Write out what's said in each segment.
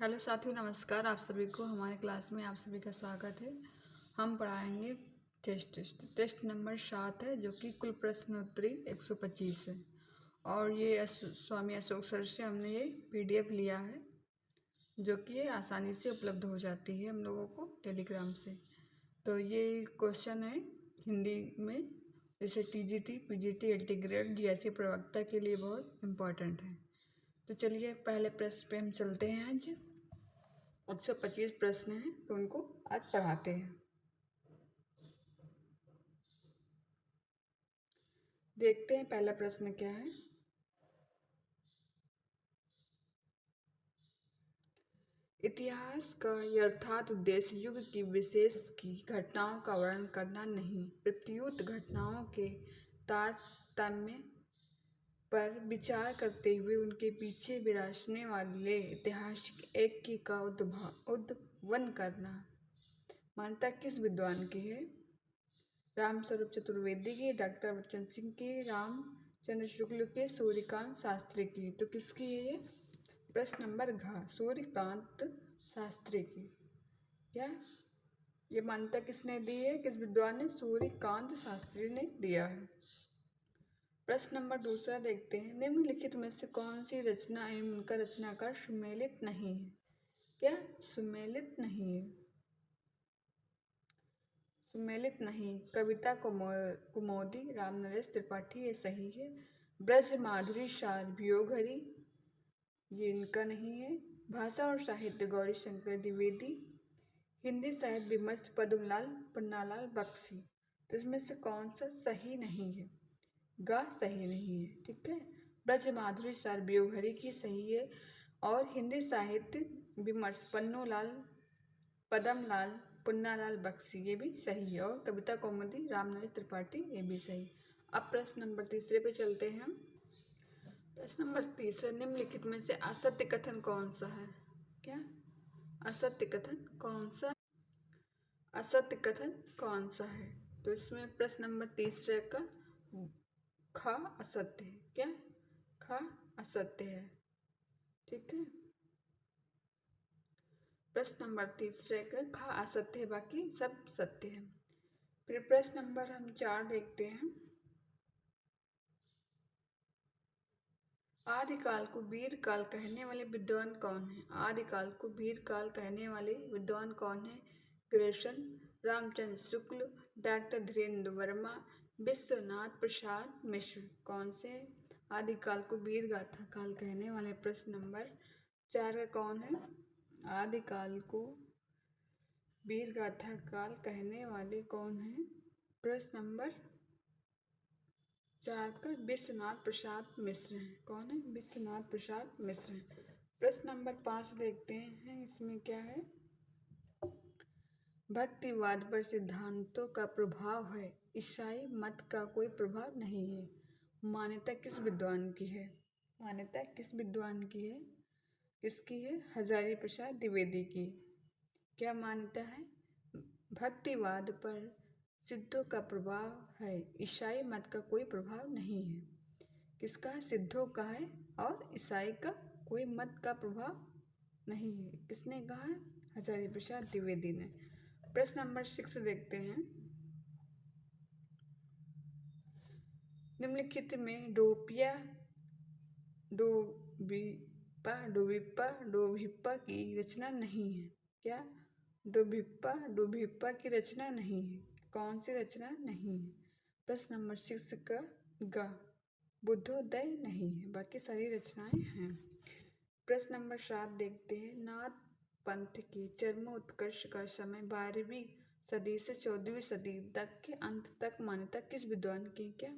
Hello साथियों, नमस्कार। आप सभी को हमारे क्लास में आप सभी का स्वागत है। हम पढ़ाएंगे टेस्ट नंबर 7 है, जो कि कुल प्रश्नोत्तरी 125 है। और ये स्वामी अशोक सर से हमने ये PDF लिया है, जो कि ये आसानी से उपलब्ध हो जाती है हम लोगों को टेलीग्राम से। तो ये क्वेश्चन है हिंदी में, जैसे TGT, PGT, LT grade, GSE प्रवक्ता के लिए बहुत इम्पोर्टेंट है। तो चलिए पहले प्रश्न पे हम चलते हैं। आज 125 प्रश्न हैं, तो उनको आज पढ़ाते हैं। देखते हैं पहला प्रश्न क्या है। इतिहास का यथार्थ उद्देश्य युग की विशेष की घटनाओं का वर्णन करना नहीं, प्रत्युत घटनाओं के तारतम्य पर विचार करते हुए उनके पीछे विरासने वाले ऐतिहासिक ऐक्य का उद्भवन करना। मान्यता किस विद्वान की है? रामस्वरूप चतुर्वेदी की, डॉक्टर बच्चन सिंह की, रामचंद्र शुक्ल के, सूर्यकांत शास्त्री की। तो किसकी है ये? प्रश्न नंबर घ, सूर्यकांत शास्त्री की। क्या ये मान्यता किसने दी है? किस विद्वान ने? सूर्यकांत शास्त्री ने दिया है। प्रश्न नंबर दूसरा देखते हैं। निम्नलिखित में से कौन सी रचना एवं उनका रचनाकार सुमेलित नहीं है? क्या सुमेलित नहीं है? सुमेलित नहीं। कविता कुमोदी, रामनरेश त्रिपाठी, ये सही है। ब्रज माधुरी सार वियोगहरी, ये इनका नहीं है। भाषा और साहित्य गौरी शंकर द्विवेदी। हिंदी साहित्य विमर्श पद्मलाल पन्नालाल बख्शी। तो इसमें से कौन सा सही नहीं है? गा सही नहीं है। ठीक है, ब्रज माधुरी सार वियोगहरी की सही है। और हिंदी साहित्य विमर्श पद्मलाल पुन्नालाल बख्शी, ये भी सही है। और कविता कौमुदी रामनरेश त्रिपाठी, ये भी सही। अब प्रश्न नंबर तीसरे पे चलते हैं हम। प्रश्न नंबर तीसरा, निम्नलिखित में से असत्य कथन कौन सा है? क्या असत्य कथन कौन सा? असत्य कथन कौन सा है? तो इसमें प्रश्न नंबर तीसरे का ख असत्य है। क्या ख असत्य है? ठीक है, प्रश्न नंबर तीसरे का ख असत्य है, बाकी सब सत्य है। फिर प्रश्न नंबर हम 4 देखते हैं। आदिकाल को वीर काल कहने वाले विद्वान कौन है? आदिकाल को वीर काल कहने वाले विद्वान कौन है? Grayson, Ramchandra Shukla, doctor Dhirendra Verma, Vishwanath Prasad Mishra. कौन से आदिकाल को वीर गाथा काल कहने वाले? प्रश्न नंबर 4 का कौन है? आदिकाल को वीर गाथा काल कहने वाले कौन है? प्रश्न नंबर 4 का विश्वनाथ प्रसाद मिश्र हैं। कौन है? विश्वनाथ प्रसाद मिश्र हैं। प्रश्न नंबर 5 देखते हैं, इसमें क्या है। भक्तिवाद पर सिद्धांतों का प्रभाव है, ईसाई मत का कोई प्रभाव नहीं है। मान्यता किस विद्वान की है? मान्यता किस विद्वान की है? किसकी है? हजारी प्रसाद द्विवेदी की। क्या मान्यता है? भक्तिवाद पर सिद्धों का प्रभाव है, ईसाई मत का कोई प्रभाव नहीं है। किसका है? सिद्धों का है। और ईसाई का कोई मत का प्रभाव नहीं है। किसने कहा है? हजारी प्रसाद द्विवेदी ने। प्रश्न नंबर 6 देखते हैं। निम्नलिखित में डोभिप्पा की रचना नहीं है। क्या डोभिप्पा की रचना नहीं है? कौन सी रचना नहीं है? प्रश्न नंबर 6 का ग बुद्धोदय नहीं है, बाकी सारी रचनाएं हैं। प्रश्न नंबर 7 देखते हैं। नाथ पंथ के चरमोत्कर्ष का समय 12वीं सदी से 14वीं सदी तक के अंत तक मान्यता किस विद्वान की? क्या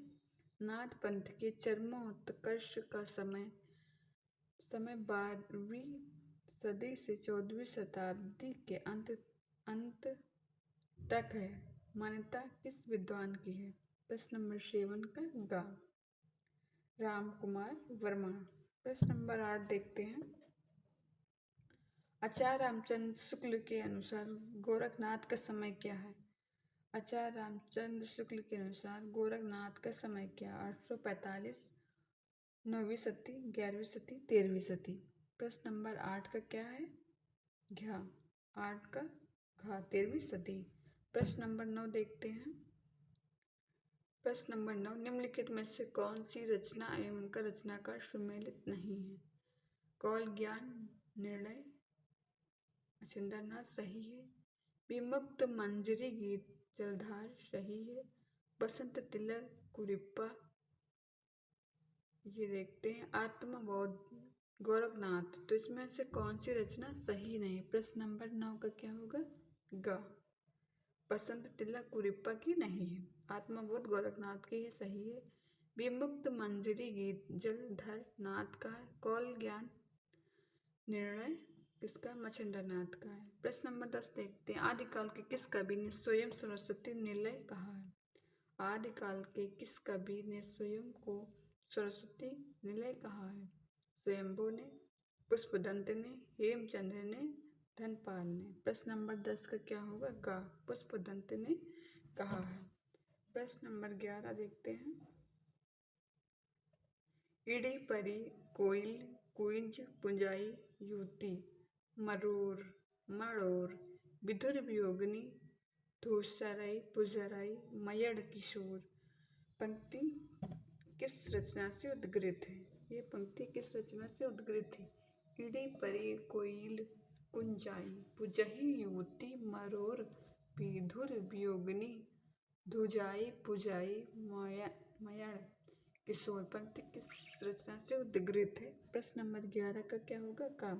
नाथ पंथ के चरमोत्कर्ष का समय 12वीं सदी से 14वीं शताब्दी के अंत तक है। मान्यता किस विद्वान की है? प्रश्न नंबर 7 का गा राम कुमार वर्मा। प्रश्न नंबर 8 देखते हैं। आचार्य रामचंद्र शुक्ल के अनुसार गोरखनाथ का समय क्या है? आचार्य रामचंद्र शुक्ल के अनुसार गोरखनाथ का समय क्या? 845, 9वीं सदी, 11वीं सदी, 13वीं सदी। प्रश्न नंबर 8 का क्या है? घ्या। 8 का घा 13वीं सदी। प्रश्न नंबर 9 देखते हैं। प्रश्न नंबर 9, निम्नलिखित में से कौन सी रचना एवं उनका रचनाकार सुमेलित नहीं है? कौल ज्ञान निर्णय मच्छिंद्रनाथ सही है। विमुक्त मंजरी गीत जलधार सही है। बसंत तिलक कुरिप्पा, ये देखते हैं। आत्मबोध गोरखनाथ, तो इसमें से कौन सी रचना सही नहीं? प्रश्न नंबर 9 का क्या होगा? ग। बसंत तिलक कुरिप्पा की नहीं है। आत्मबोध गोरखनाथ की है, सही है। विमुक्त मंजरी गीत जलधर नाथ का है। कौल ज्ञान निर्णय किसका? मच्छिंद्रनाथ का है। प्रश्न नंबर 10 देखते हैं। आदिकाल के किस कवि ने स्वयं सरस्वती निलय कहा है? आदिकाल के किस कवि ने स्वयं को सरस्वती निलय कहा है? स्वयंभू ने, पुष्पदंत ने, हेमचंद्र ने, धनपाल ने। प्रश्न नंबर 10 का क्या होगा? ग। पुष्पदंत ने कहा है। प्रश्न नंबर 11 देखते हैं। इड़ी परी कोयल कुंज पुंजाई युति मरूर मड़ोर विधुर वियोगिनी धूसराई पुजराई मयड़ किशोर। पंक्ति किस रचना से उद्गृत है? ये पंक्ति किस रचना से उद्गृत है? इड़ी परी कोयल कुंजाई पुजही युवती मरोर विधुर वियोगिनी धुजाई पुजाई मयड़ किशोर। पंक्ति किस रचना से उद्गृत है? प्रश्न नंबर 11 का क्या होगा? का।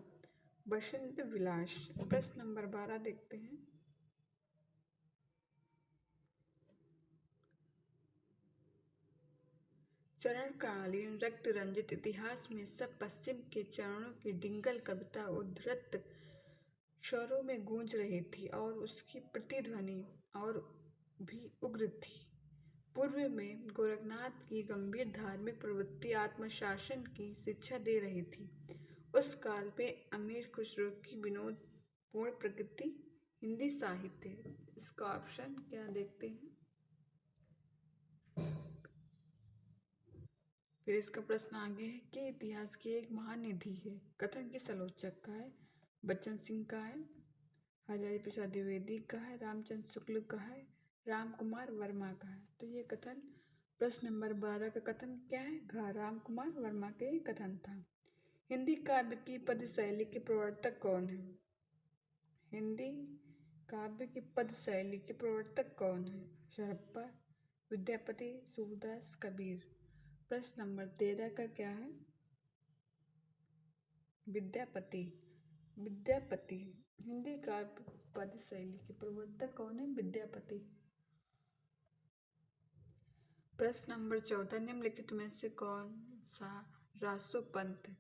बसंत विलास। प्रश्न नंबर 12 देखते हैं। चरणकालीन रक्त रंजित इतिहास में सब पश्चिम के चरणों की डिंगल कविता उद्धृत स्वरों में गूंज रही थी और उसकी प्रतिध्वनि और भी उग्र थी। पूर्व में गोरखनाथ की गंभीर धार्मिक प्रवृत्ति आत्मशासन की शिक्षा दे रही थी। उस काल पे अमीर खुसरो की विनोद पूर्ण प्रकृति हिंदी साहित्य। इसका ऑप्शन क्या देखते हैं? फिर इसका प्रश्न आगे है कि इतिहास की एक महानिधि है। कथन किस आलोचक का है? बच्चन सिंह का है, हजारी प्रसाद द्विवेदी का है, रामचंद्र शुक्ल का है, राम कुमार वर्मा का है। तो ये कथन प्रश्न नंबर 12 का कथन क्या है? घ। राम कुमार वर्मा का ये कथन था। हिंदी काव्य की पद शैली के प्रवर्तक कौन है? हिंदी काव्य की पद शैली के प्रवर्तक कौन है? शरप्पा, विद्यापति, सूरदास, कबीर। प्रश्न नंबर 13 का क्या है? विद्यापति। विद्यापति हिंदी काव्य पद शैली के प्रवर्तक कौन है? विद्यापति। प्रश्न नंबर 14, निम्नलिखित में से कौन सा रासोपंत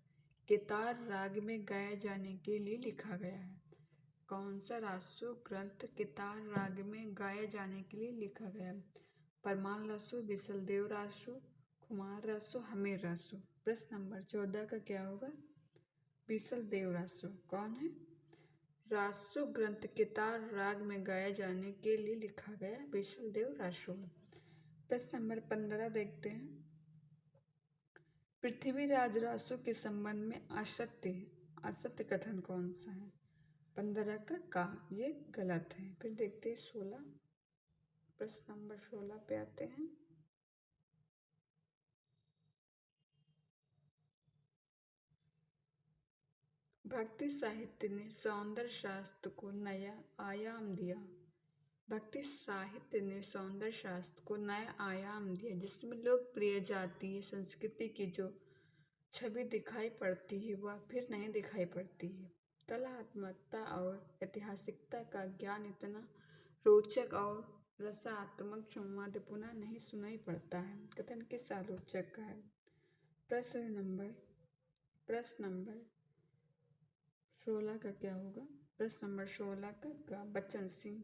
केतार राग में गाए जाने के लिए लिखा गया है? कौन सा रासो ग्रंथ केतार राग में गाए जाने के लिए लिखा गया? परमान रासो, बिसलदेव रासो, कुमार रासो, हमीर रासो। प्रश्न नंबर 14 का क्या होगा? बिसलदेव रासो। कौन है? रासो ग्रंथ केतार राग में गाए जाने के लिए लिखा गया बिसलदेव रासो। प्रश्न नंबर 15 देखते हैं। पृथ्वीराज रासो के संबंध में असत्य कथन कौन सा है? 15 का ये गलत है। फिर देखते हैं 16। प्रश्न नंबर 16 पे आते हैं। भक्ति साहित्य ने सौंदर्य शास्त्र को नया आयाम दिया। भक्ति साहित्य ने सौंदर्य शास्त्र को नया आयाम दिया, जिसमें लोकप्रिय जातीय संस्कृति की जो छवि दिखाई पड़ती है वह फिर नहीं दिखाई पड़ती है। कलात्मकता और ऐतिहासिकता का ज्ञान इतना रोचक और रसात्मक संवाद पुनः नहीं सुनाई पड़ता है। कथन किस आलोचक का है? प्रश्न नंबर 16 का क्या होगा? प्रश्न नंबर 16 का बच्चन सिंह।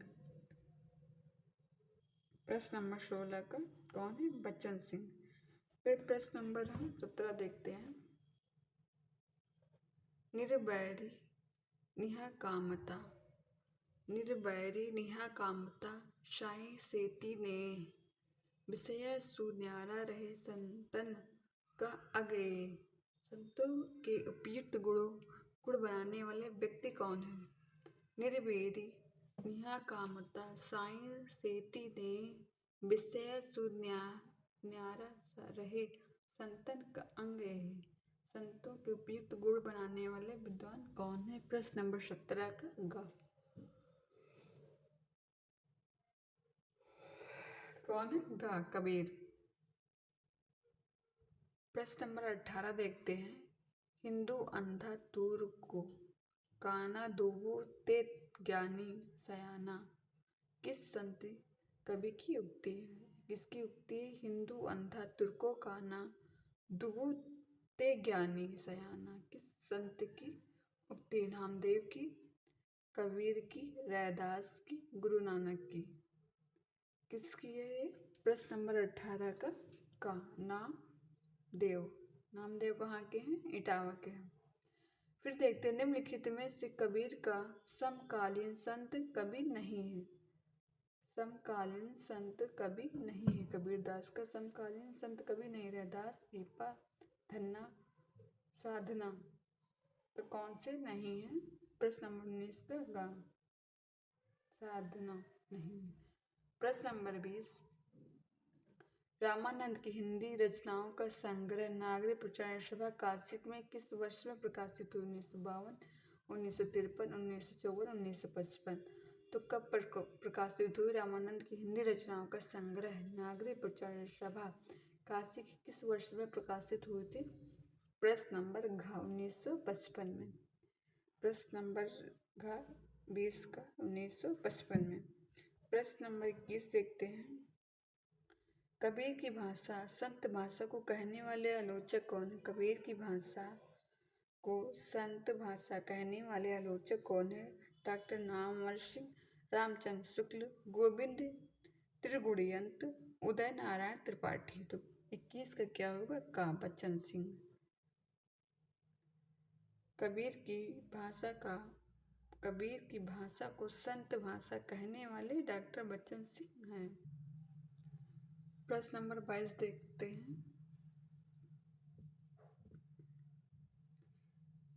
प्रश्न नंबर 16 का कौन है? बच्चन सिंह। फिर प्रश्न नंबर हम 17 देखते हैं। निर्वैरी निहाकामता, निर्वैरी निहाकामता साई सेती ने विषय सुन्यारा रहे संतन का अगे। संतों के उपयुक्त गुण बनाने वाले व्यक्ति कौन है? निर्वेदी नेहा कामता साई सेती ने विषय सुन्यारा रहे संतन का अंग है। संतों के उपयुक्त गुण बनाने वाले विद्वान कौन है? प्रश्न नंबर 17 का ग। कौन है? ग कबीर। प्रश्न नंबर 18 देखते हैं। हिंदू अंधा दूर को काना दुवो ते ज्ञानी सयाना किस संत कवि की उक्ति है? किसकी उक्ति है? हिंदू अंधा तुर्को काना दुवो ते ज्ञानी सयाना किस संत की उक्ति? नामदेव की, कबीर की, रैदास की, गुरु नानक की। किसकी है ये? प्रश्न नंबर 18 का नामदेव। नामदेव कहाँ के हैं? इटावा के हैं। फिर देखते हैं निम्नलिखित में से कबीर का समकालीन संत कवि नहीं है। समकालीन संत कवि नहीं है। कबीरदास का समकालीन संत कवि नहीं। रैदास, पीपा, धन्ना, साधना तो कौन से नहीं है? प्रश्न नंबर 19 का गा साधना नहीं। प्रश्न नंबर 20 रामानंद की हिंदी रचनाओं का संग्रह नागरी प्रचार सभा काशिक में किस वर्ष में प्रकाशित हुई? 1952, 1953, 1954, 1955। तो कब प्रकाशित हुई? रामानंद की हिंदी रचनाओं का संग्रह नागरी प्रचार सभा काशिक किस वर्ष में प्रकाशित हुई थी? प्रश्न नंबर घ 1955 में। प्रश्न नंबर घ 20 का 1955 में। प्रश्न नंबर 21 देखते हैं। कबीर की भाषा संत भाषा को कहने वाले आलोचक कौन है? कबीर की भाषा को संत भाषा कहने वाले आलोचक कौन है? डॉक्टर नामवर सिंह, रामचंद्र शुक्ल, गोविंद त्रिगुड़ियंत, उदय नारायण त्रिपाठी। तो 21 का क्या होगा? का बच्चन सिंह। कबीर की भाषा को संत भाषा कहने वाले डॉक्टर बच्चन सिंह हैं। प्रश्न नंबर 22 देखते हैं।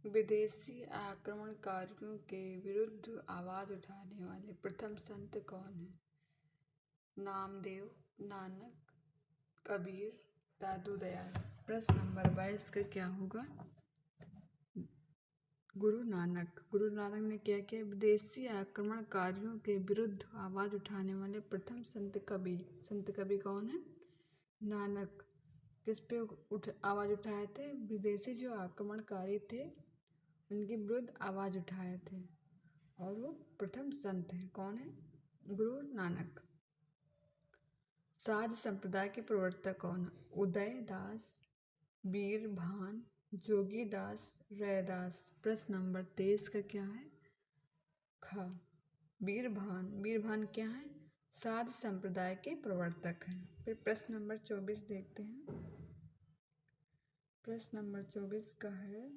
विदेशी आक्रमणकारियों के विरुद्ध आवाज उठाने वाले प्रथम संत कौन है? नामदेव, नानक, कबीर, दादू दयाल। प्रश्न नंबर 22 का क्या होगा? गुरु नानक। गुरु नानक ने क्या किया? विदेशी आक्रमणकारियों के विरुद्ध आवाज उठाने वाले प्रथम संत कवि। संत कवि कौन है? नानक। किस पे आवाज उठाए थे? विदेशी जो आक्रमणकारी थे उनके विरुद्ध आवाज उठाए थे और वो प्रथम संत हैं। कौन है? गुरु नानक। साध संप्रदाय के प्रवर्तक कौन है? उदय दास, वीर भान, जोगी दास, रैदास। प्रश्न नंबर 23 का क्या है? ख वीर भान क्या है? साध संप्रदाय के प्रवर्तक हैं। फिर प्रश्न नंबर 24 देखते हैं। प्रश्न नंबर 24 का है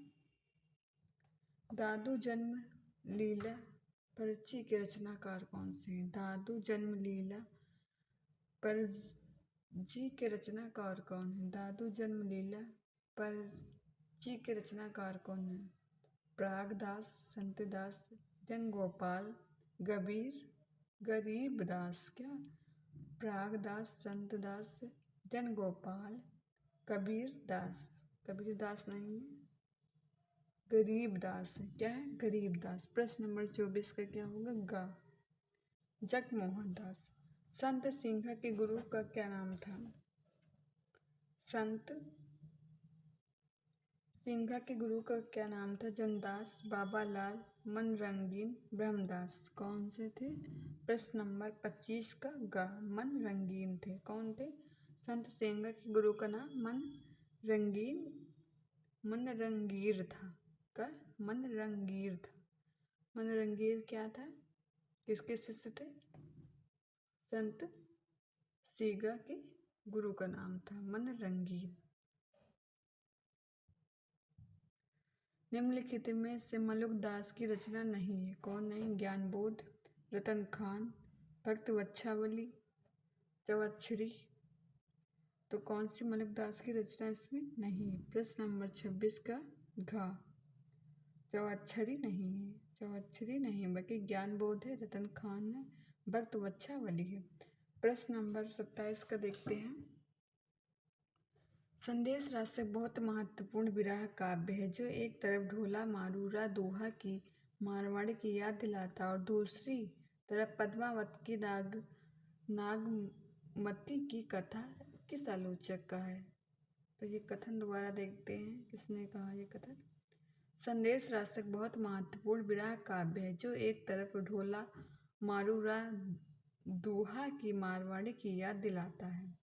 दादू जन्म लीला पर्ची के रचनाकार कौन से हैं? दादू जन्म लीला पर्ची के रचनाकार कौन है? दादू जन्म लीला पर्ची के रचनाकार कौन है? प्रागदास, संतदास, जनगोपाल, गरीबदास। क्या? प्रागदास, संतदास, जनगोपाल, कबीरदास। कबीरदास नहीं है, गरीबदास है। क्या है? गरीबदास। प्रश्न नंबर 24 का क्या होगा? गा जगमोहन दास। संत सिंघा के गुरु का क्या नाम था? संत सिंघा के गुरु का क्या नाम था? जनदास, बाबालाल, मनरंगीन, ब्रह्मदास। कौन से थे? प्रश्न नंबर 25 का गा मनरंगीन थे। कौन थे? संत सिंघा के गुरु का नाम मनरंगीर था। का मनरंगीर था। मनरंगीर क्या था? किसके शिष्य थे? संत सीगा के गुरु का नाम था मनरंगीर। निम्नलिखित में से मलुक दास की रचना नहीं है। कौन नहीं? ज्ञानबोध, रतन खान, भक्त वच्छावली, चौअक्षरी। तो कौन सी मलुक दास की रचना इसमें नहीं है? प्रश्न नंबर 26 का घा चौअक्षरी नहीं है। चौच्छरी नहीं बल्कि ज्ञान बोध है। रतन खान है। भक्त वत्सा वली है। प्रश्न नंबर 27 का देखते हैं। संदेश राशक बहुत महत्वपूर्ण विरह काव्य है जो एक तरफ ढोला मारूरा दोहा की मारवाड़ी की याद दिलाता और दूसरी तरफ पद्मावत की नागमती की कथा किस आलोचक का है। तो ये कथन दोबारा देखते हैं, किसने कहा ये कथन। संदेश राशक बहुत महत्वपूर्ण विरह काव्य है जो एक तरफ ढोला मारूरा दोहा की मारवाड़ी की याद दिलाता है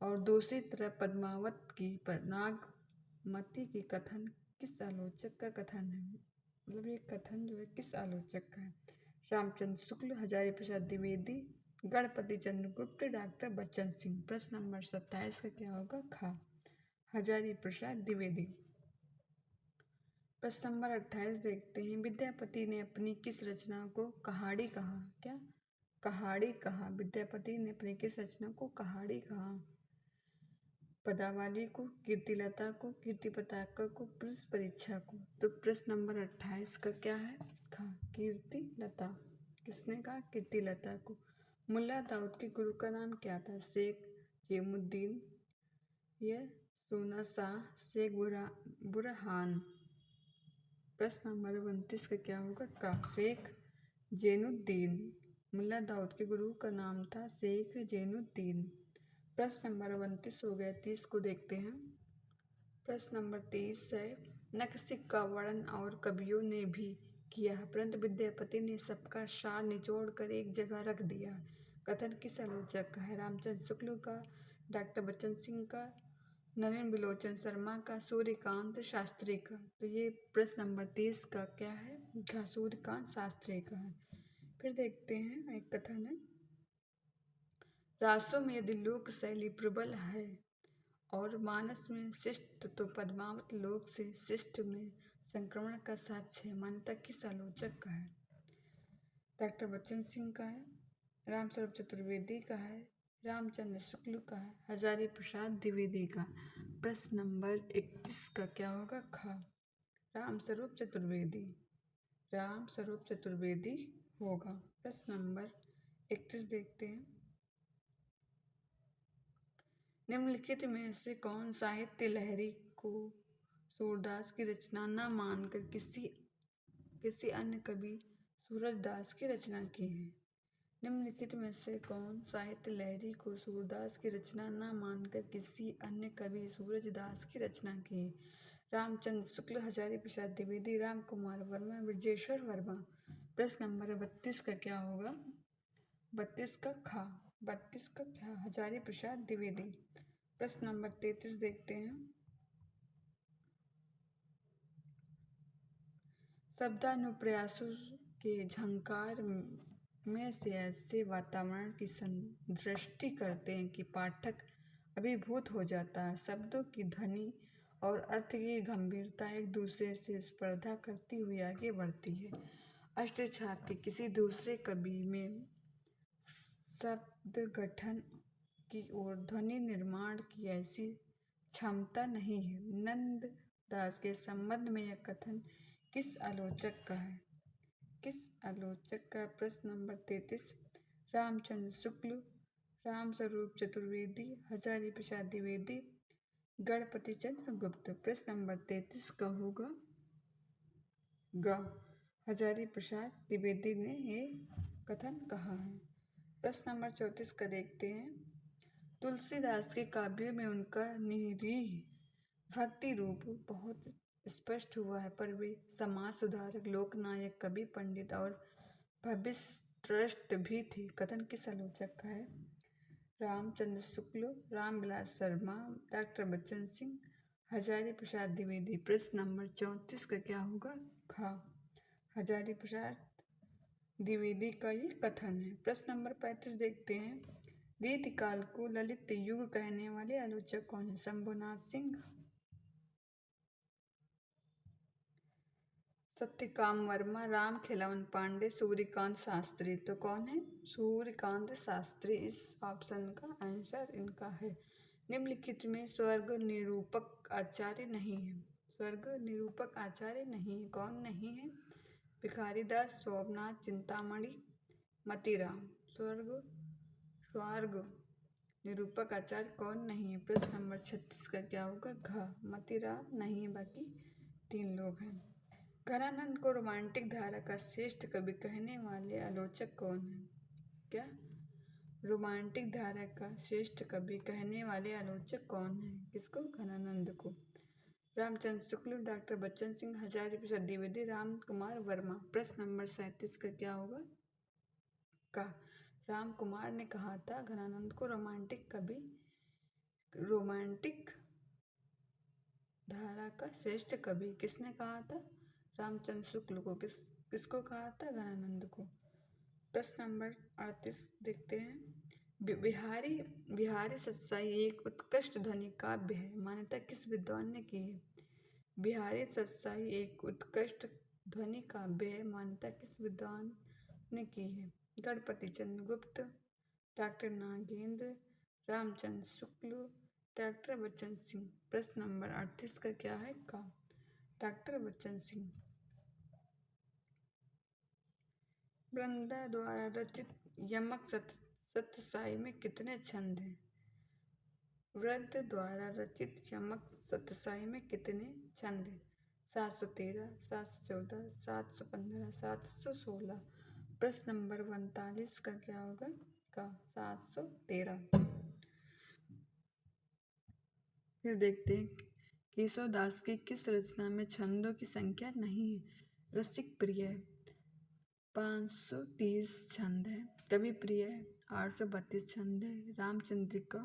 और दूसरी तरफ पद्मावत की नागमती की कथन किस आलोचक का कथन है। मतलब ये कथन जो है किस आलोचक का है। रामचंद्र शुक्ल, हजारी प्रसाद द्विवेदी, गणपति चंद्र गुप्त, डॉक्टर बच्चन सिंह। प्रश्न नंबर 27 का क्या होगा। खा, हजारी प्रसाद द्विवेदी। प्रश्न नंबर 28 देखते हैं। विद्यापति ने अपनी किस रचना को कहाड़ी कहा। क्या कहाड़ी कहा। विद्यापति ने अपनी किस रचना को कहाड़ी कहा। पदावली को, कीर्तिलता को, कीर्ति पताका को, पुरुष परीक्षा को। तो प्रश्न नंबर 28 का क्या है। खा, कीर्तिलता। किसने कहा। कीर्तिलता को। मुल्ला दाऊद के गुरु का नाम क्या था। शेख जेमुद्दीन, यह सोना शाह, शेख बुरहान। प्रश्न नंबर 29 का क्या होगा। का, शेख जैनुद्दीन। मुल्ला दाऊद के गुरु का नाम था शेख जैनुद्दीन। प्रश्न नंबर 29 हो गया। 30 को देखते हैं। प्रश्न नंबर 30 है। नखशिख का वर्णन और कवियों ने भी किया परंतु विद्यापति ने सबका सार निचोड़ कर एक जगह रख दिया। कथन किस आलोचक का है। रामचंद्र शुक्ल का, डॉक्टर बच्चन सिंह का, नरेंद्र बिलोचन शर्मा का, सूर्यकांत शास्त्री का। तो ये प्रश्न नंबर 30 का क्या है। सूर्यकांत शास्त्री का है। फिर देखते हैं एक कथन है। रासों में यदि लोक शैली प्रबल है और मानस में शिष्ट तो पद्मावत लोक से शिष्ट में संक्रमण का साक्ष्य है। मान्यता किस आलोचक का है। डॉक्टर बच्चन सिंह का है, रामस्वरूप चतुर्वेदी का है, रामचंद्र शुक्ल का है, हजारी प्रसाद द्विवेदी का। प्रश्न नंबर 31 का क्या होगा। खा, रामस्वरूप चतुर्वेदी। रामस्वरूप चतुर्वेदी होगा। प्रश्न नंबर 31 देखते हैं। निम्नलिखित में से कौन साहित्य लहरी को सूरदास की रचना न मानकर किसी अन्य कवि सूरजदास की रचना की है। निम्नलिखित में से कौन साहित्य लहरी को सूरदास की रचना न मानकर किसी अन्य कवि सूरजदास की रचना की है। रामचंद्र शुक्ल, हजारी प्रसाद द्विवेदी, राम कुमार वर्मा, ब्रजेश्वर वर्मा। प्रश्न नंबर 32 का क्या होगा। 32 का खा, 32 का क्या, हजारी प्रसाद द्विवेदी। प्रश्न नंबर 33 देखते हैं। शब्दानुप्रयासों के झंकार में से ऐसे वातावरण की दृष्टि करते हैं कि पाठक अभिभूत हो जाता है। शब्दों की ध्वनि और अर्थ की गंभीरता एक दूसरे से स्पर्धा करती हुई आगे बढ़ती है। अष्टछाप के किसी दूसरे कवि में शब्द गठन की और ध्वनि निर्माण की ऐसी क्षमता नहीं है। नंद दास के संबंध में यह कथन किस आलोचक का है। किस आलोचक का। प्रश्न नंबर 33। रामचंद्र शुक्ल, रामस्वरूप चतुर्वेदी, हजारी प्रसाद द्विवेदी, गणपति चंद्र गुप्त। प्रश्न नंबर 33 का होगा ग, हजारी प्रसाद द्विवेदी ने ये कथन कहा है। प्रश्न नंबर 34 का देखते हैं। तुलसीदास के काव्यों में उनका निरीह भक्ति रूप बहुत स्पष्ट हुआ है पर वे समाज सुधारक, लोकनायक, कवि, पंडित और भविष्यद्रष्ट भी थे। कथन किस आलोचक का है। रामचंद्र शुक्ल, रामविलास शर्मा, डॉक्टर बच्चन सिंह, हजारी प्रसाद द्विवेदी। प्रश्न नंबर 34 का क्या होगा। खा, हजारी प्रसाद द्विवेदी का ये कथन है। प्रश्न नंबर 35 देखते हैं। रीतिकाल को ललित युग कहने वाले आलोचक कौन है। शंभुनाथ सिंह, सत्यकाम वर्मा, राम खिलवन पांडे, सूर्यकांत शास्त्री। तो कौन है। सूर्यकांत शास्त्री इस ऑप्शन का आंसर इनका है। निम्नलिखित में स्वर्ग निरूपक आचार्य नहीं है। स्वर्ग निरूपक आचार्य नहीं है। कौन नहीं है। भिखारी दास, सोमनाथ, चिंतामणि, मतीराम। स्वर्ग निरूपक आचार्य कौन नहीं है? प्रश्न नंबर 36 का क्या होगा? घ। मतीराम नहीं है, बाकी 3 लोग हैं। घनानंद को रोमांटिक धारा का श्रेष्ठ कवि कहने वाले आलोचक कौन है? क्या? रोमांटिक धारा का श्रेष्ठ कवि कहने वाले आलोचक कौन है? किसको? घनानंद को। रामचंद्र शुक्ल, डॉक्टर बच्चन सिंह, आचार्य प्रसाद द्विवेदी, राम कुमार वर्मा। प्रश्न नंबर 37 का क्या होगा? का। राम कुमार ने कहा था घनानंद को रोमांटिक धारा का श्रेष्ठ कवि। किसने कहा था? रामचंद्र शुक्ल को। किसको कहा था? घनानंद को। प्रश्न नंबर 38 देखते हैं। बिहारी सत्साई एक उत्कृष्ट ध्वनि काव्य है, मान्यता किस विद्वान ने की है? बिहारी सत्साई एक उत्कृष्ट ध्वनि काव्य है, मान्यता किस विद्वान ने की है? गणपति चंद्र गुप्त, डॉक्टर नागेंद्र, रामचंद्र शुक्ल, डॉक्टर बच्चन सिंह। प्रश्न नंबर 38 का क्या है? का। डॉक्टर बच्चन सिंह। वृंदा द्वारा रचित यमक सतसाई में कितने छंद हैं? वृंद द्वारा रचित यमक सतसाई में कितने छंद हैं? 713, 714, 715, 716। प्रश्न नंबर 39 का क्या होगा? का। 713। फिर देखते हैं केशवदास की किस रचना में छंदों की संख्या नहीं है? रसिक प्रिय 530 छंद है, कवि प्रिय 832 छंद है, रामचंद्रिका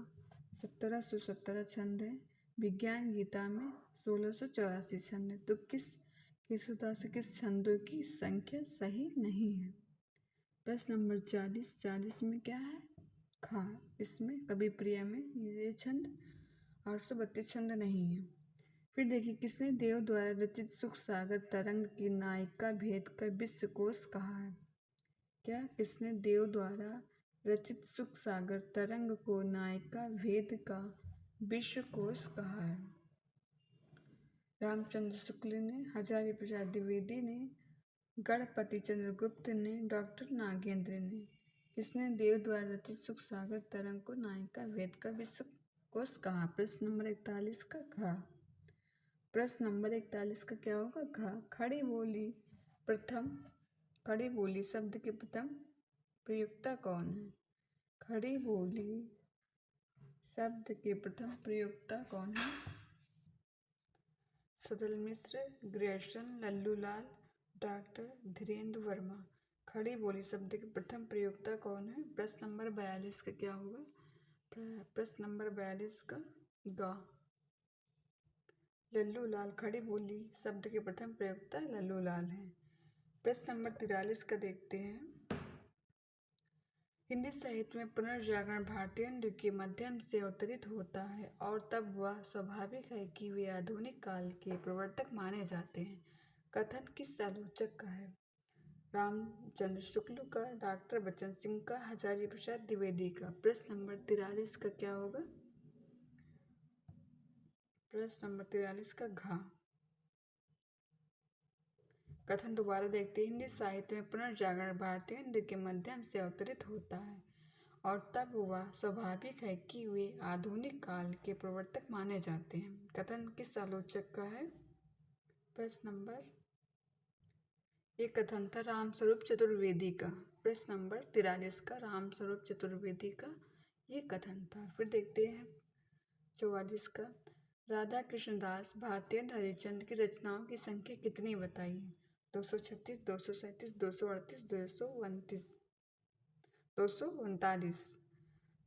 1717 छंद है, विज्ञान गीता में 1684 छंद है। तो केशवदास किस छंदों की संख्या सही नहीं है? प्रश्न नंबर 40 में क्या है? खा। इसमें कवि प्रिय में ये छंद 832 छंद नहीं है। फिर देखिए किसने देव द्वारा रचित सुख सागर तरंग की नायिका भेद का विश्वकोश कहा है? क्या? किसने देव द्वारा रचित सुख सागर तरंग को नायिका भेद का विश्वकोश कहा है? रामचंद्र शुक्ल ने, आचार्य प्रसाद द्विवेदी ने, गणपति चंद्र गुप्त ने, डॉक्टर नागेंद्र ने। किसने देव द्वारा रचित सुख सागर तरंग को नायिका भेद का विश्वकोश कहा? प्रश्न नंबर 41 का घ। प्रश्न नंबर 41 का क्या होगा? घ। खड़ी बोली शब्द के प्रथम प्रयुक्ता कौन है? खड़ी बोली शब्द के प्रथम प्रयुक्ता कौन है? सदल मिश्र, ग्रेसन, लल्लूलाल, डॉक्टर धीरेन्द्र वर्मा। खड़ी बोली शब्द के प्रथम प्रयुक्ता कौन है? प्रश्न नंबर 42 का क्या होगा? प्रश्न नंबर 42 का ग। लल्लूलाल। खड़ी बोली शब्द के प्रथम प्रयोक्ता लल्लूलाल हैं। प्रश्न नंबर 43 का देखते हैं। हिंदी साहित्य में पुनर्जागरण भारतीय नृत्य के माध्यम से अवतरित होता है और तब वह स्वाभाविक है कि वे आधुनिक काल के प्रवर्तक माने जाते हैं। कथन किस आलोचक का है? रामचंद्र शुक्ल का, डॉक्टर बच्चन सिंह का, आचार्य प्रसाद द्विवेदी का। प्रश्न नंबर 43 का क्या होगा? प्रश्न नंबर 43 का घ। कथन दोबारा देखते हैं। हिंदी साहित्य में पुनर्जागरण भारतीय नृत्य के माध्यम से अवतरित होता है और तब वह स्वाभाविक है कि वे आधुनिक काल के प्रवर्तक माने जाते हैं। कथन किस आलोचक का है? प्रश्न नंबर, एक कथन था रामस्वरूप चतुर्वेदी का। प्रश्न नंबर 43 का रामस्वरूप चतुर्वेदी का ये कथन था। फिर देखते हैं 44 का। राधा कृष्णदास भारतीय हरिश्चंद्र की रचनाओं की संख्या कितनी बताइए? 236, 237, 238, 239।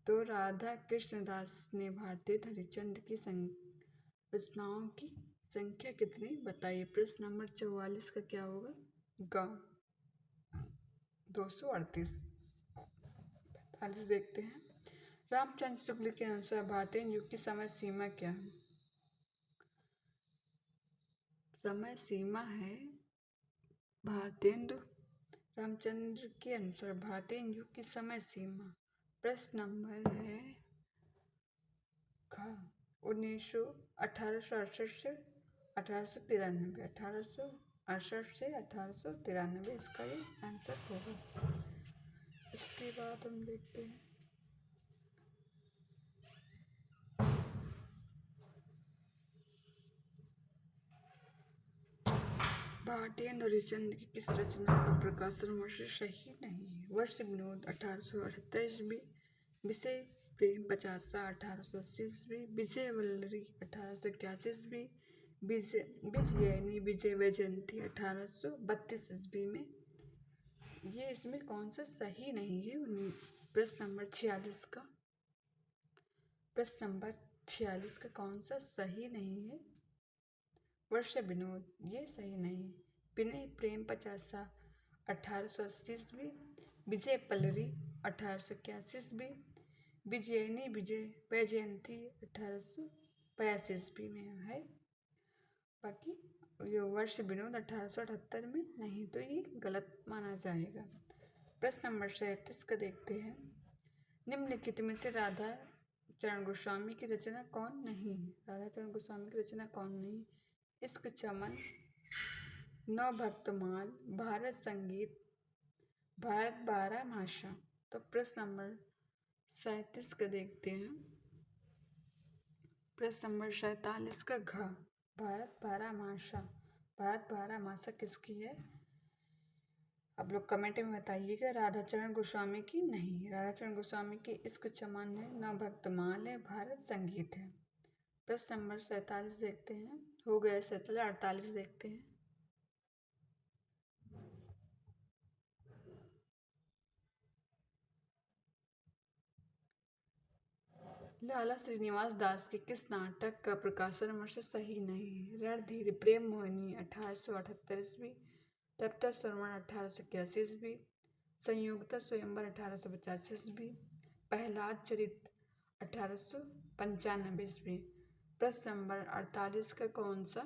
तो राधा कृष्णदास ने भारतीय हरिश्चंद्र की रचनाओं की संख्या कितनी बताइए? प्रश्न नंबर 44 का क्या होगा? ग। 238। 45 देखते हैं। रामचंद्र शुक्ल के अनुसार भारतीय युग की समय सीमा क्या है? समय सीमा है भारतेंदु रामचंद्र के अनुसार भारतीय युग की समय सीमा। प्रश्न नंबर है 1868 से 1893, 68 से 1893 इसका ये आंसर होगा। इसके बाद हम देखते हैं भारतीय हरिश्चंद्र की किस रचना का प्रकाशन वर्ष सही नहीं है? वर्ष विनोद 1878 ईस्वी, विषय प्रेम 50 1880 ईस्वी, विजय वल्लरी 1881 ईस्वी, विजयनी विजय वैजयंती 1832 ईस्वी में। ये इसमें कौन सा सही नहीं है? प्रश्न नंबर 46 का, प्रश्न नंबर 46 का कौन सा सही नहीं है? वर्ष विनोद ये सही नहीं। विनय प्रेम 50 1880 ईस्वी, विजय पल्लरी 1881 ईस्वी, विजयनी विजय वैजयंती 1882 ईस्वी में है। बाकी ये वर्ष विनोद 1878 में नहीं, तो ये गलत माना जाएगा। प्रश्न नंबर 37 का देखते हैं। निम्नलिखित में से राधा चरण गोस्वामी की रचना कौन नहीं है? राधा चरण गोस्वामी की रचना कौन नहीं? इश्क चमन, नौ भक्तमाल, भारत संगीत, भारत 12 माशा। तो प्रश्न नंबर 37 का देखते हैं। प्रश्न नंबर 47 का घ, भारत 12 माशा, भारत 12 माशा किसकी है? आप लोग कमेंट में बताइएगा। राधा चरण गोस्वामी की नहीं, राधा चरण गोस्वामी की इश्क चमन है, नौ भक्तमाल है, भारत संगीत है। प्रश्न नंबर 47 देखते हैं। हो गया 47, 48 देखते हैं। लाला श्रीनिवास दास के किस नाटक का प्रकाशन वर्ष सही नहीं? रणधीर प्रेम मोहिनी 1878 ईस्वी, तप्त श्रवण 1881 ईस्वी, संयोगता स्वयंवर 1850 ईस्वी, प्रहलाद चरित 1895 ईस्वी। प्रश्न नंबर 48 का कौन सा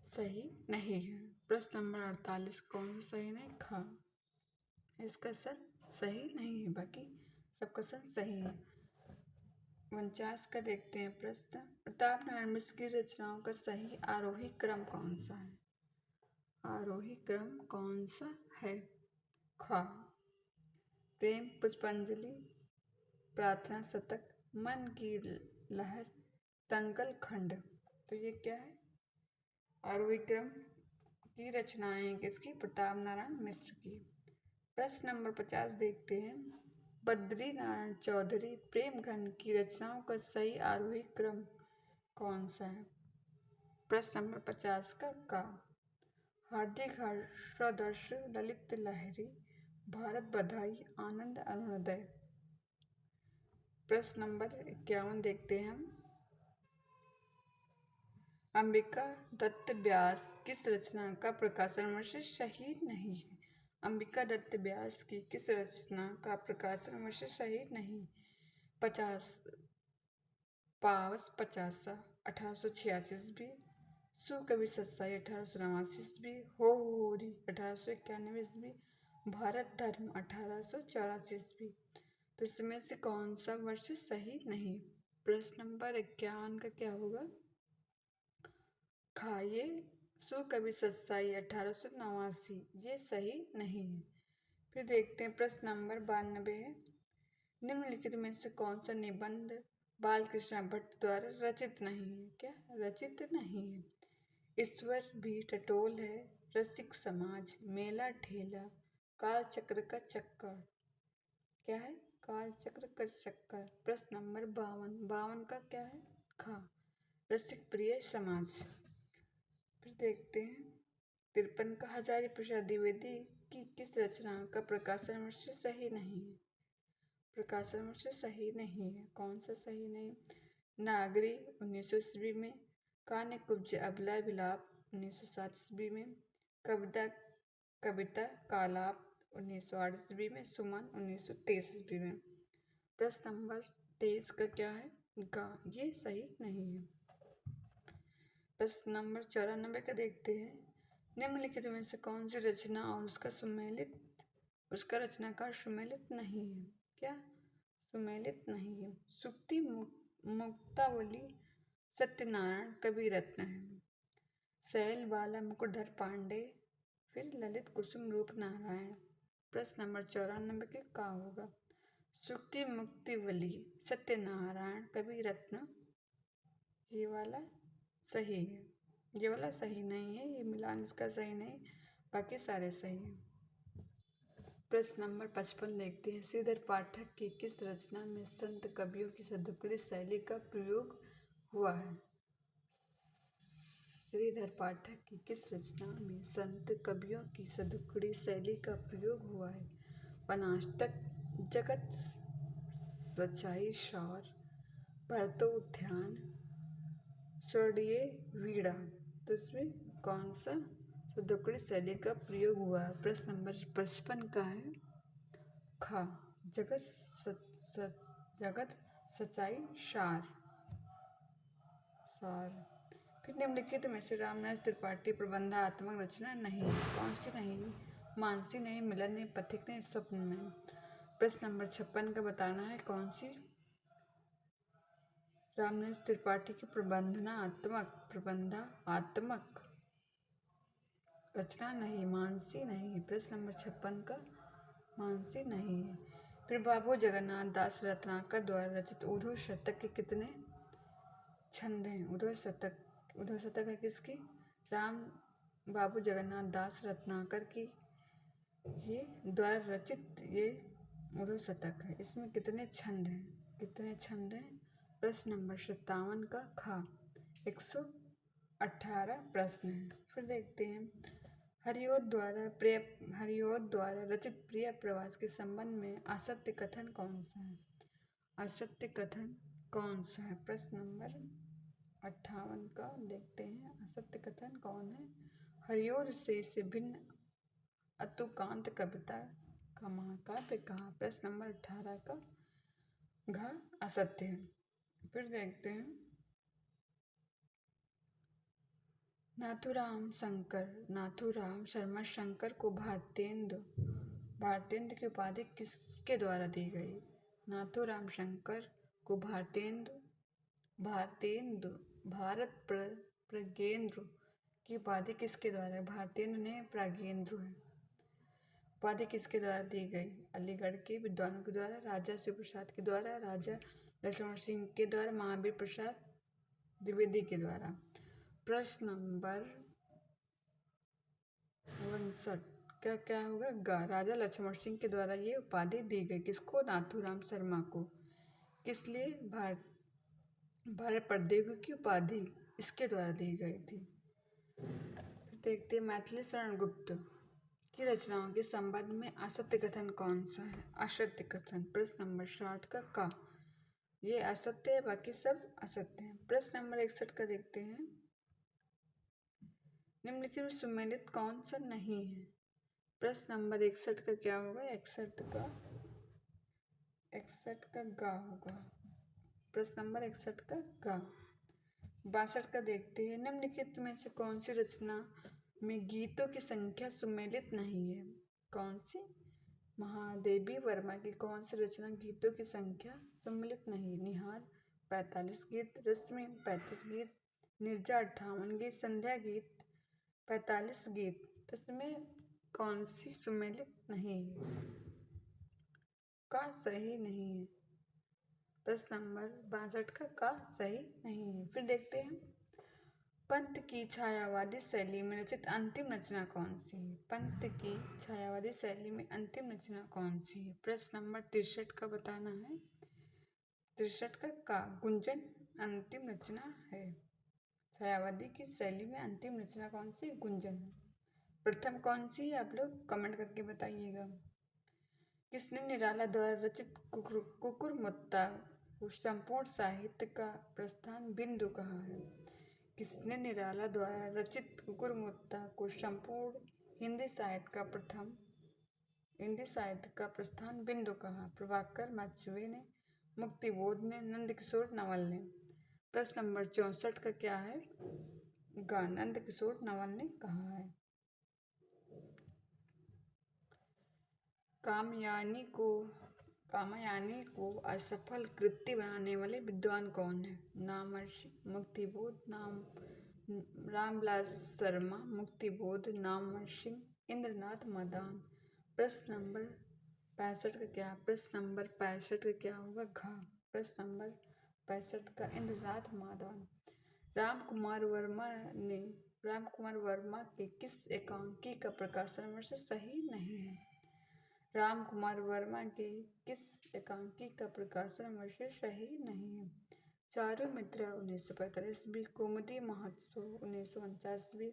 सही नहीं है? प्रश्न नंबर 48 कौन सा सही नहीं? खा, इसका सही नहीं है, बाकी सबका सही है। 49 का देखते हैं प्रश्न। प्रताप नारायण मिश्र की रचनाओं का सही आरोही क्रम कौन सा है? आरोही क्रम कौन सा है? ख, प्रेम पुष्पांजलि, प्रार्थना शतक, मन की लहर, तंगल खंड। तो ये क्या है? आरोही क्रम की रचनाएं किसकी? प्रताप नारायण मिश्र की। प्रश्न नंबर 50 देखते हैं। बद्री नारायण चौधरी प्रेमघन की रचनाओं का सही आरोही क्रम कौन सा है? प्रश्न नंबर 50 का हार्दिक हर्षोदर्श, ललित लहरी, भारत बधाई, आनंद अरुणोदय। प्रश्न नंबर 51 देखते हैं हम। अंबिका दत्त व्यास किस रचना का प्रकाशन वर्ष सही नहीं है? अंबिका दत्त व्यास की किस रचना का प्रकाशन वर्ष सही नहीं? 50 पावस 50 1886 ईस्वी, सुकवि सत्साई 1889 ईस्वी, होरी 1891 ईस्वी, भारत धर्म 1884 ईस्वी। तो इसमें से कौन सा वर्ष सही नहीं? प्रश्न नंबर 51 का क्या होगा? खाइए सुकवि सत्साई 1889, ये सही नहीं है। फिर देखते हैं प्रश्न नंबर 92 है। निम्नलिखित में से कौन सा निबंध बालकृष्ण भट्ट द्वारा रचित नहीं है? क्या रचित नहीं है? ईश्वर भी टटोल है, रसिक समाज, मेला ठेला, काल चक्र का चक्कर। क्या है? काल चक्र का चक्कर। प्रश्न नंबर 52 का क्या है? खा, रसिक प्रिय समाज। फिर देखते हैं 53 का हजारी प्रसाद द्विवेदी की किस रचना का प्रकाशन वर्ष सही नहीं है? प्रकाशन वर्ष सही नहीं है, कौन सा सही नहीं? नागरी 1900 ईस्वी में, कान्य कुब्ज अबला विलाप 1907 ईस्वी में, कविता कालाप 1908 ईस्वी में, सुमन 1923 ईस्वी में। प्रश्न नंबर 23 का क्या है? गा, ये सही नहीं है। प्रश्न नंबर 94 का देखते हैं। निम्नलिखित में से कौन सी रचना और उसका रचनाकार सुमेलित नहीं है? क्या सुमेलित नहीं है? सुक्ति मुक्तावली सत्यनारायण कवि रत्न है। शैल बाला मुकुटधर पांडे, फिर ललित कुसुम रूप नारायण। प्रश्न नंबर 94 के का होगा? सुक्ति मुक्ति वली सत्यनारायण कवि रत्न। ये वाला सही है, ये वाला सही नहीं है, ये मिलान इसका सही नहीं, बाकी सारे सही हैं। प्रश्न नंबर 55 देखते हैं। श्रीधर पाठक की किस रचना में संत कवियों की सदुक्ति शैली का प्रयोग हुआ है? श्रीधर पाठक की किस रचना में संत कवियों की सदुक्ति शैली का प्रयोग हुआ है? वनाष्टक, जगत सच्चाई सार, भरतोद्यान, स्वर्णीय वीणा। तो इसमें कौन सा सदुक्ति शैली का प्रयोग हुआ है? प्रश्न नंबर 55 का है खा, जगत सच्चाई सार। फिर निम्नलिखित में से रामनाथ त्रिपाठी प्रबंधात्मक रचना नहीं है। कौन सी नहीं? मानसी नहीं, मिलन नहीं, पथिक नहीं, स्वप्न नहीं। प्रश्न नंबर 56 का बताना है कौन सी रामनाथ त्रिपाठी की प्रबंधात्मक रचना नहीं, मानसी नहीं। प्रश्न नंबर 56 का मानसी नहीं है। फिर बाबू जगन्नाथ दास रत्नाकर द्वारा रचित उद्धव शतक के कितने छंद हैं? उद्धव शतक है किसकी? राम बाबू जगन्नाथ दास रत्नाकर की ये द्वारा रचित ये उद्धव शतक है। इसमें कितने छंद हैं? कितने छंद हैं? प्रश्न नंबर 57 का खा 118 प्रश्न है। फिर देखते हैं हरिओद द्वारा रचित प्रिय प्रवास के संबंध में असत्य कथन कौन सा है? असत्य कथन कौन सा है? प्रश्न नंबर 58 का देखते हैं असत्य कथन कौन है? हरिओद से भिन्न अतुकांत कविता का महाकाव्य कहा? प्रश्न नंबर 18 का घ असत्य है। फिर देखते हैं नाथूराम शर्मा शंकर को भारतेंदु की उपाधि किसके द्वारा दी गई? नाथूराम शंकर को भारत प्रगेंद्र की उपाधि किसके द्वारा? भारतेंदु ने प्रागेंद्र है। उपाधि किसके द्वारा दी गई? अलीगढ़ के विद्वानों के द्वारा, राजा शिव प्रसाद के द्वारा, राजा लक्ष्मण सिंह के द्वारा, महावीर प्रसाद द्विवेदी के द्वारा। प्रश्न नंबर 59 क्या होगा? राजा लक्ष्मण सिंह के द्वारा ये उपाधि दी गई। किसको? नाथूराम शर्मा को। किस लिए? भारत प्रदेश की उपाधि इसके द्वारा दी गई थी। देखते हैं मैथिली शरण गुप्त की रचनाओं के संबंध में असत्य कथन कौन सा है? असत्य कथन। प्रश्न नंबर 60 का ये असत्य है, बाकी सब असत्य है। प्रश्न नंबर 61 का देखते हैं निम्नलिखित में सुमेलित कौन सा नहीं है? प्रश्न नंबर 61 का क्या होगा? 61 का गा होगा। प्रश्न नंबर 61 का गा। 62 का देखते हैं निम्नलिखित में से कौन सी रचना में गीतों की संख्या सुमेलित नहीं है? कौन सी? महादेवी वर्मा की कौन सी रचना गीतों की संख्या सम्मिलित नहीं? निहार 45 गीत, रश्मि 35 गीत, निर्जा 58 गीत, संध्या गीत 45 गीत। तो इसमें कौन सी सुमेलित नहीं है? का सही नहीं है। प्रश्न नंबर 62 का सही नहीं है। फिर देखते हैं पंत की छायावादी शैली में रचित अंतिम रचना कौन सी है? पंत की छायावादी शैली में अंतिम रचना कौन सी है? प्रश्न नंबर 63 का बताना है। 63 का गुंजन अंतिम रचना है। छायावादी की शैली में अंतिम रचना कौन सी? गुंजन। प्रथम कौन सी है? आप लोग कमेंट करके बताइएगा। किसने निराला द्वारा रचित कुकुरमुत्ता को संपूर्ण साहित्य का प्रस्थान बिंदु कहा है? किसने निराला द्वारा रचित कुकुरमुत्ता को संपूर्ण हिंदी साहित्य का प्रस्थान बिंदु कहा? प्रभाकर माचुए ने, मुक्तिबोध ने, नंदकिशोर नवल ने। प्रश्न नंबर 64 का क्या है? नंदकिशोर नवल ने कहा है। कामयानी को असफल कृत्य बनाने वाले विद्वान कौन है? नामर्षि, मुक्तिबोध, रामविलास शर्मा, मुक्तिबोध, नामवर सिंह, इंद्रनाथ मदान। प्रश्न नंबर 65 का क्या? प्रश्न नंबर 65 का क्या होगा? घ। प्रश्न नंबर 65 का इंद्रनाथ मदान। राम कुमार वर्मा के किस एकांकी का प्रकाशन वर्ष सही नहीं है? राम कुमार वर्मा के किस एकांकी का प्रकाशन वर्ष सही नहीं है? चारू मित्र 1945, कुमुदी महोत्सव 1949,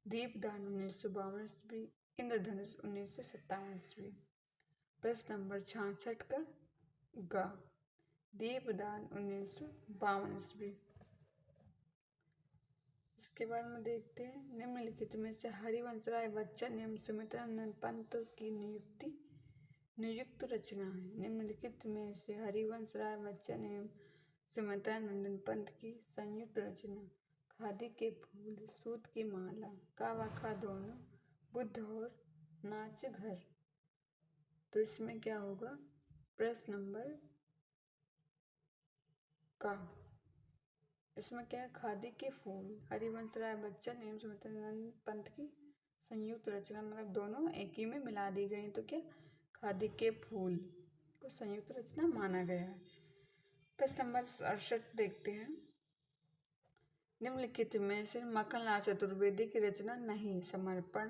दीपदान 1952, इंद्रधनुष 1957। प्रश्न नंबर 66 का ग। दीपदान 1952। इसके बाद में देखते हैं निम्नलिखित में से हरिवंश राय बच्चन एवं सुमित्रानंद पंत की नियुक्त रचना है। निम्नलिखित में से हरिवंश राय बच्चन एवं सुमित्रानंद पंत की संयुक्त रचना। खादी के फूल, सूत की माला, कावाखा दोनों, बुद्ध और नाच घर। तो इसमें क्या होगा? प्रश्न नंबर का। इसमें क्या है? खादी के फूल, हरिवंश राय बच्चन एवं सुमित्रानंद पंत की संयुक्त रचना, मतलब दोनों एक ही में मिला दी गई, तो क्या खादी के फूल को संयुक्त रचना माना गया है। प्रश्न नंबर 68 देखते हैं। निम्नलिखित में से मक्खनलाल चतुर्वेदी की रचना नहीं। समर्पण,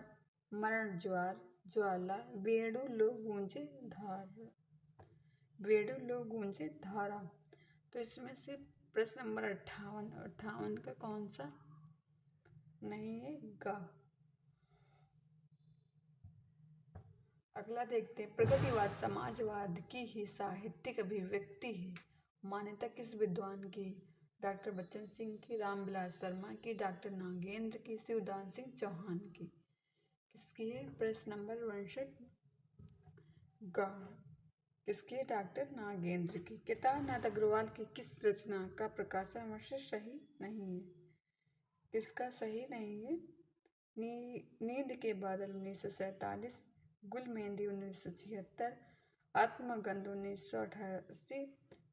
मरण ज्वाला, वेणु लो गूंजे धारा। तो इसमें से प्रश्न नंबर 58 का कौन सा नहीं है? ग। अगला देखते हैं। प्रगतिवाद समाजवाद की ही साहित्यिक अभिव्यक्ति है। मान्यता किस विद्वान की? डॉक्टर बच्चन सिंह की, रामविलास शर्मा की, डॉक्टर नागेंद्र की, शिवदान सिंह चौहान की। किसकी है? प्रश्न नंबर 62 ग। किसकी है? डॉक्टर नागेंद्र की। केदारनाथ अग्रवाल की किस रचना का प्रकाशन वर्ष सही नहीं है? किसका सही नहीं है? नींद के बादल 1947, गुलमेंदी 1976, आत्मगंध 1988,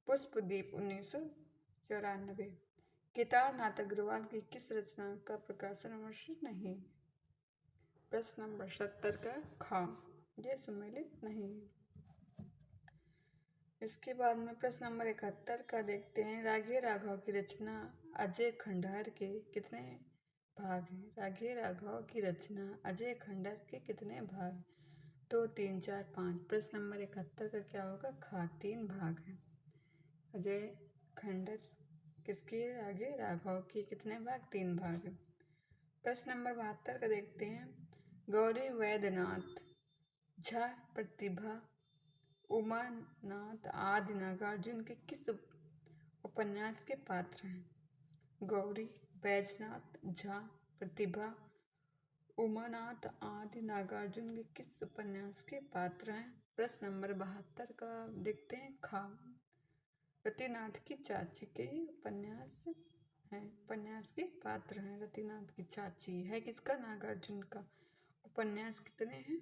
पुष्पदीप 1994। केदारनाथ अग्रवाल की किस रचना का प्रकाशन वर्ष नहीं? प्रश्न नंबर 70 का ख। यह सुमेलित नहीं है। इसके बाद में प्रश्न नंबर 71 का देखते हैं। राघे राघव की रचना अजय खंडहर के कितने भाग हैं? राघे राघव की रचना अजय खंडहर के कितने भाग? 2, 3, 4, 5। प्रश्न नंबर 71 का क्या होगा? खा। 3 भाग हैं। अजय खंडहर किसकी? राघे राघव की। कितने भाग? 3 भाग हैं। प्रश्न नंबर 72 का देखते हैं। गौरी वैद्यनाथ, झा प्रतिभा, उमानाथ आदि नागार्जुन के किस उपन्यास के पात्र हैं? गौरी, बैजनाथ, झा, प्रतिभा, उमानाथ आदि नागार्जुन के किस उपन्यास के पात्र हैं? प्रश्न नंबर 72 का देखते हैं। खा। रतिनाथ की चाची के उपन्यास हैं, उपन्यास के पात्र हैं। रतिनाथ की चाची है किसका? नागार्जुन का। उपन्यास कितने हैं?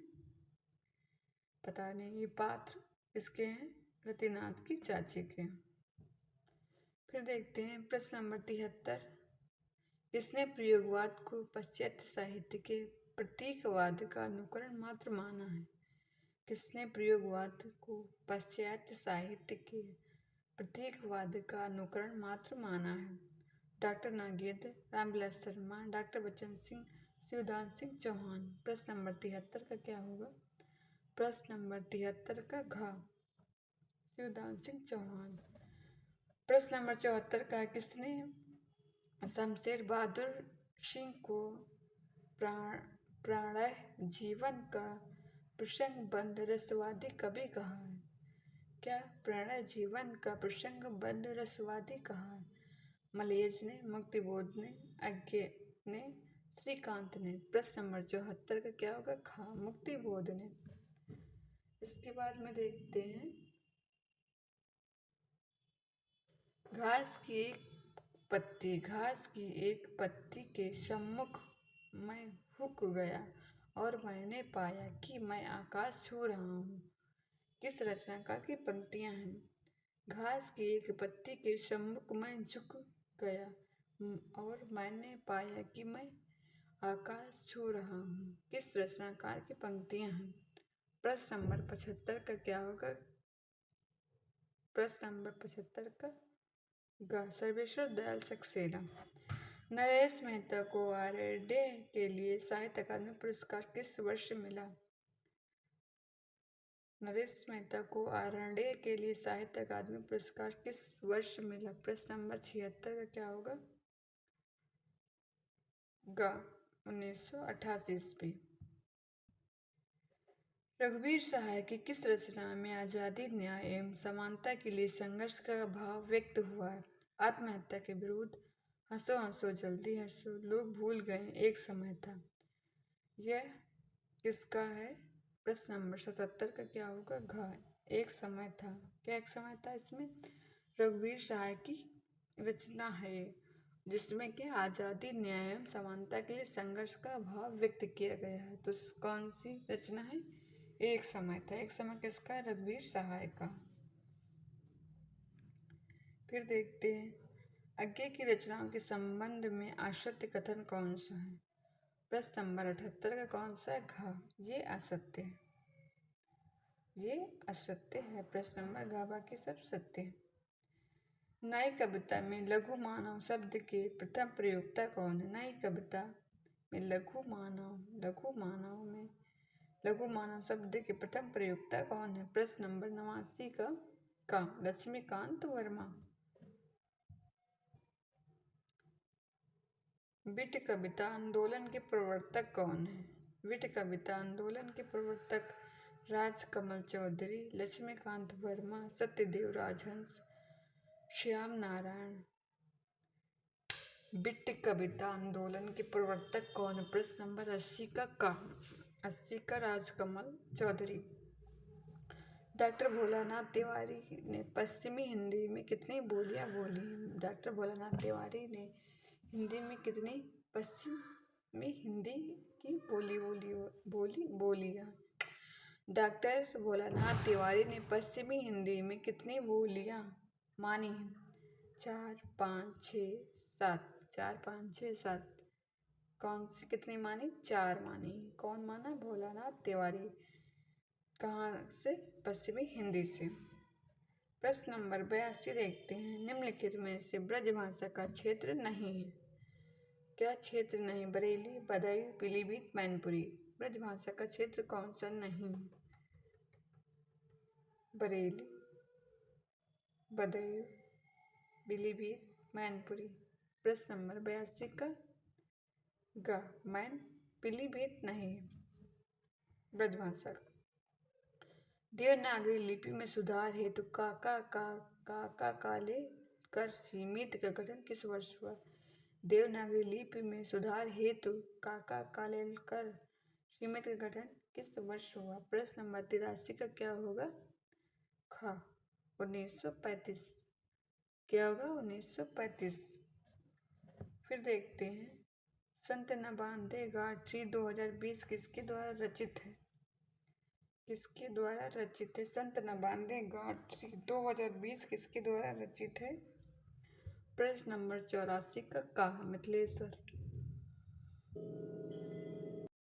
पता नहीं। ये पात्र किसके हैं? रतिनाथ की चाची के। फिर देखते हैं प्रश्न नंबर 73। किसने प्रयोगवाद को पाश्चात्य साहित्य के प्रतीकवाद का अनुकरण मात्र माना है? किसने प्रयोगवाद को पाश्चात्य साहित्य के प्रतीकवाद का अनुकरण मात्र माना है? Doctor Nagendra, Ramvilas Sharma, doctor Bachchan Singh, Shivdan Singh Chauhan. प्रश्न नंबर 73 का क्या होगा? प्रश्न नंबर 73 का घ। शिवदान सिंह चौहान। प्रश्न नंबर 74 का किसने शमशेर बहादुर सिंह को प्रणय जीवन का प्रसंगबद्ध रसवादी कवि कहा है? क्या प्रणय जीवन का प्रसंगबद्ध रसवादी कहा है? मलयज ने, मुक्तिबोध ने, अज्ञे ने, श्रीकांत ने। प्रश्न नंबर 74 का क्या होगा? खा। मुक्तिबोध ने। इसके बाद में देखते हैं। घास की एक पत्ती के सम्मुख मैं हुक गया और मैंने पाया कि मैं आकाश छू रहा हूँ। किस रचनाकार की पंक्तियाँ हैं? घास की एक पत्ती के सम्मुख मैं झुक गया और मैंने पाया कि मैं आकाश छू रहा हूँ किस रचनाकार की पंक्तियाँ हैं। प्रश्न नंबर 75 का क्या होगा? प्रश्न नंबर 75 का ग सर्वेश्वर दयाल सक्सेना। नरेश मेहता को आर्य के लिए साहित्य अकादमी पुरस्कार किस वर्ष मिला? नरेश मेहता को आर्य के लिए साहित्य अकादमी पुरस्कार किस वर्ष मिला? प्रश्न नंबर 76 का क्या होगा? ग 1988 ईस्वी। रघुवीर सहाय की किस रचना में आजादी, न्याय एवं समानता के लिए संघर्ष का भाव व्यक्त हुआ है? आत्महत्या के विरुद्ध। हंसो हंसो जल्दी हंसो, लोग भूल गए एक समय था। यह किसका है? प्रश्न नंबर 77 का क्या होगा? घ एक समय था। क्या एक समय था? इसमें रघुवीर सहाय की रचना है जिसमें कि आज़ादी, न्याय एवं समानता के लिए संघर्ष का भाव व्यक्त किया गया है। तो कौन सी रचना है? एक समय था। एक समय किसका है? रघुवीर सहाय का। फिर देखते हैं आगे की रचनाओं के संबंध में असत्य कथन कौन सा है? प्रश्न नंबर 78 का कौन सा है? घ ये असत्य है। ये असत्य है। प्रश्न नंबर घ बाकी सब सत्य है। नई कविता में लघु मानव शब्द के प्रथम प्रयोक्ता कौन है? नई कविता में लघु मानव शब्द के प्रथम प्रयोक्ता कौन है? प्रश्न नंबर 89 का लक्ष्मीकांत वर्मा। विट कविता आंदोलन के प्रवर्तक कौन है? विट कविता आंदोलन के प्रवर्तक राजकमल चौधरी, लक्ष्मीकांत वर्मा, सत्यदेव राजहंस, श्याम नारायण। विट कविता आंदोलन के प्रवर्तक कौन है? प्रश्न नंबर 80 का राजकमल चौधरी। डॉक्टर भोलानाथ तिवारी ने पश्चिमी हिंदी में कितनी बोलियां बोली हैं? डॉक्टर भोलानाथ तिवारी ने हिंदी में कितनी पश्चिमी हिंदी की बोलियां? डॉक्टर भोलानाथ तिवारी ने पश्चिमी हिंदी में कितनी बोलियां मानी हैं? 4, 5, 6, 7। 4, 5, 6, 7। कौन सी कितनी मानी? 4 मानी। कौन माना? भोलानाथ तिवारी। कहाँ से? पश्चिमी हिंदी से। प्रश्न नंबर 82 देखते हैं। निम्नलिखित में से ब्रजभाषा का क्षेत्र नहीं है। क्या क्षेत्र नहीं? बरेली, बदायूं, पीलीभीत, मैनपुरी। ब्रजभाषा का क्षेत्र कौन सा नहीं? बरेली, बदायूं, पीलीभीत, मैनपुरी। प्रश्न नंबर 82 का मैन पीलीभीत नहीं ब्रजभाषा का। देवनागरी लिपि में सुधार हेतु काका काले कर सीमित का गठन किस वर्ष हुआ? देवनागरी लिपि में सुधार हेतु काका काले कर सीमित का गठन किस वर्ष हुआ? प्रश्न नंबर 83 का क्या होगा? ख 1935। क्या होगा? 1935। फिर देखते हैं संत न बांधे गांठी 2020 किसके द्वारा रचित है? किसके द्वारा रचित है? संत न बांधे गांठी 2020 किसके द्वारा रचित है? प्रश्न नंबर 84 का मिथिलेश्वर।